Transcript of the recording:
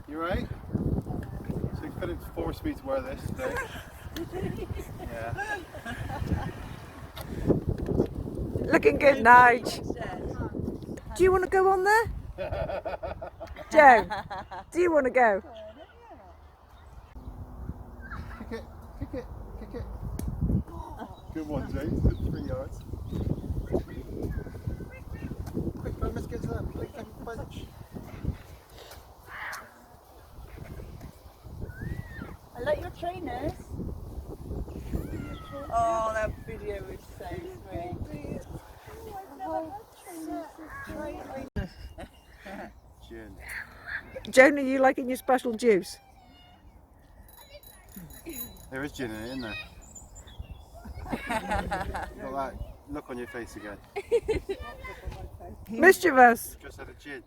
You right? So Philip's forced me to wear this today. Yeah. Looking good, Nige. Do you want to go on there? Joe, do you want to go? Kick it, kick it, kick it. Good one, James. Good 3 yards. Quick, man, let's get to that bunch. I like your trainers. Oh, that video is so sweet. Gin. Joan, are you liking your special juice? There is gin in it, isn't there? Got that look on your face again. Mischievous. Just had a gin.